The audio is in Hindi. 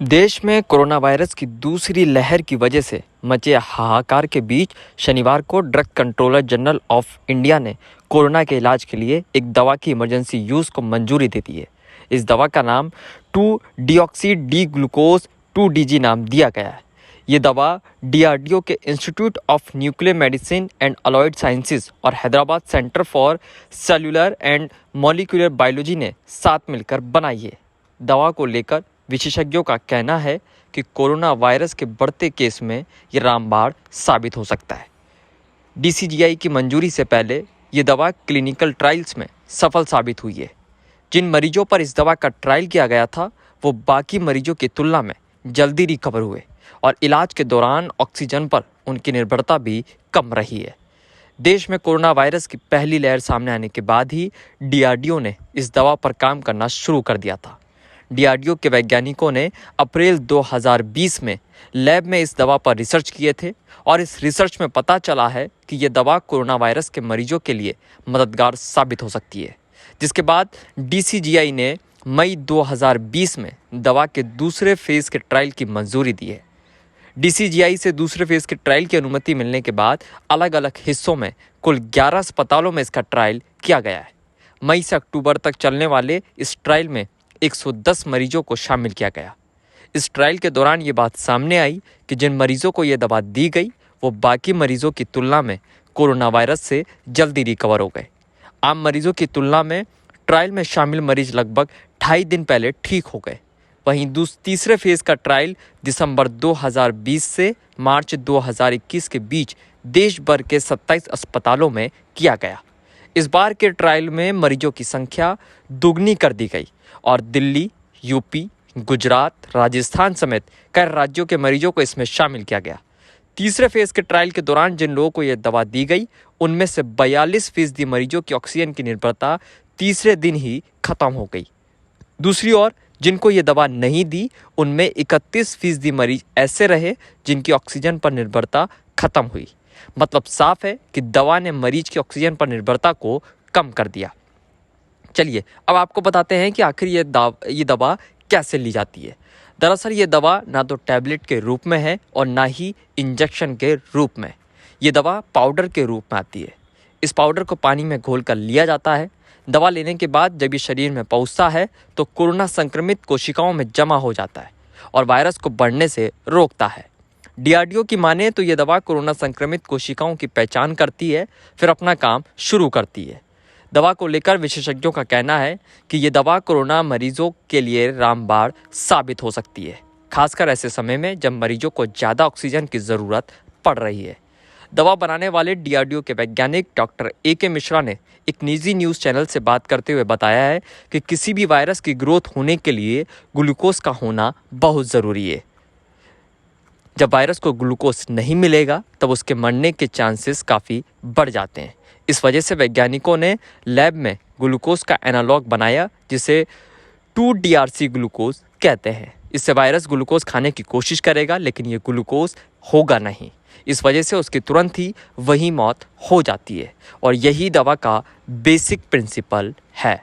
देश में कोरोना वायरस की दूसरी लहर की वजह से मचे हाहाकार के बीच शनिवार को drug controller general of India ने कोरोना के इलाज के लिए एक दवा की इमरजेंसी यूज़ को मंजूरी दे दी है। इस दवा का नाम 2-डिऑक्सी डी ग्लूकोज 2DG नाम दिया गया है। ये दवा DRDO के institute of nuclear medicine and allied sciences और Hyderabad centre for cellular and molecular biology ने साथ मिलकर बनाई है। दवा को लेकर विशेषज्ञों का कहना है कि कोरोना वायरस के बढ़ते केस में ये रामबाण साबित हो सकता है। DCGI की मंजूरी से पहले ये दवा क्लिनिकल ट्रायल्स में सफल साबित हुई है। जिन मरीजों पर इस दवा का ट्रायल किया गया था वो बाकी मरीजों की तुलना में जल्दी रिकवर हुए और इलाज के दौरान ऑक्सीजन पर उनकी निर्भरता भी कम रही है। देश में कोरोना वायरस की पहली लहर सामने आने के बाद ही DRDO ने इस दवा पर काम करना शुरू कर दिया था। DRDO के वैज्ञानिकों ने अप्रैल 2020 में लैब में इस दवा पर रिसर्च किए थे और इस रिसर्च में पता चला है कि ये दवा कोरोना वायरस के मरीजों के लिए मददगार साबित हो सकती है, जिसके बाद DCGI ने मई 2020 में दवा के दूसरे फेज़ के ट्रायल की मंजूरी दी है। DCGI से दूसरे फेज़ के ट्रायल की अनुमति मिलने के बाद अलग अलग हिस्सों में कुल 11 अस्पतालों में इसका ट्रायल किया गया है। मई से अक्टूबर तक चलने वाले इस ट्रायल में 110 मरीजों को शामिल किया गया। इस ट्रायल के दौरान ये बात सामने आई कि जिन मरीजों को ये दवा दी गई वो बाकी मरीजों की तुलना में कोरोना वायरस से जल्दी रिकवर हो गए। आम मरीजों की तुलना में ट्रायल में शामिल मरीज लगभग 2.5 दिन पहले ठीक हो गए। वहीं तीसरे फेज़ का ट्रायल दिसंबर 2020 से मार्च 2021 के बीच देश भर के 27 अस्पतालों में किया गया। इस बार के ट्रायल में मरीजों की संख्या दुगनी कर दी गई और दिल्ली, यूपी, गुजरात, राजस्थान समेत कई राज्यों के मरीजों को इसमें शामिल किया गया। तीसरे फेज़ के ट्रायल के दौरान जिन लोगों को यह दवा दी गई उनमें से 42% मरीजों की ऑक्सीजन की निर्भरता तीसरे दिन ही खत्म हो गई। दूसरी ओर जिनको ये दवा नहीं दी उनमें 31% मरीज ऐसे रहे जिनकी ऑक्सीजन पर निर्भरता खत्म हुई। मतलब साफ है कि दवा ने मरीज की ऑक्सीजन पर निर्भरता को कम कर दिया। चलिए अब आपको बताते हैं कि आखिर ये दवा कैसे ली जाती है। दरअसल ये दवा ना तो टैबलेट के रूप में है और ना ही इंजेक्शन के रूप में। ये दवा पाउडर के रूप में आती है। इस पाउडर को पानी में घोलकर लिया जाता है। दवा लेने के बाद जब ये शरीर में पहुंचता है तो कोरोना संक्रमित कोशिकाओं में जमा हो जाता है और वायरस को बढ़ने से रोकता है। DRDO की माने तो ये दवा कोरोना संक्रमित कोशिकाओं की पहचान करती है, फिर अपना काम शुरू करती है। दवा को लेकर विशेषज्ञों का कहना है कि ये दवा कोरोना मरीजों के लिए रामबाण साबित हो सकती है, खासकर ऐसे समय में जब मरीजों को ज़्यादा ऑक्सीजन की ज़रूरत पड़ रही है। दवा बनाने वाले DRDO के वैज्ञानिक डॉक्टर AK मिश्रा ने एक निजी न्यूज़ चैनल से बात करते हुए बताया है कि किसी भी वायरस की ग्रोथ होने के लिए ग्लूकोज का होना बहुत ज़रूरी है। जब वायरस को ग्लूकोज नहीं मिलेगा तब उसके मरने के चांसेस काफ़ी बढ़ जाते हैं। इस वजह से वैज्ञानिकों ने लैब में ग्लूकोज का एनालॉग बनाया जिसे 2-DRC ग्लूकोज कहते हैं। इससे वायरस ग्लूकोज खाने की कोशिश करेगा लेकिन ये ग्लूकोज होगा नहीं। इस वजह से उसकी तुरंत ही वही मौत हो जाती है और यही दवा का बेसिक प्रिंसिपल है।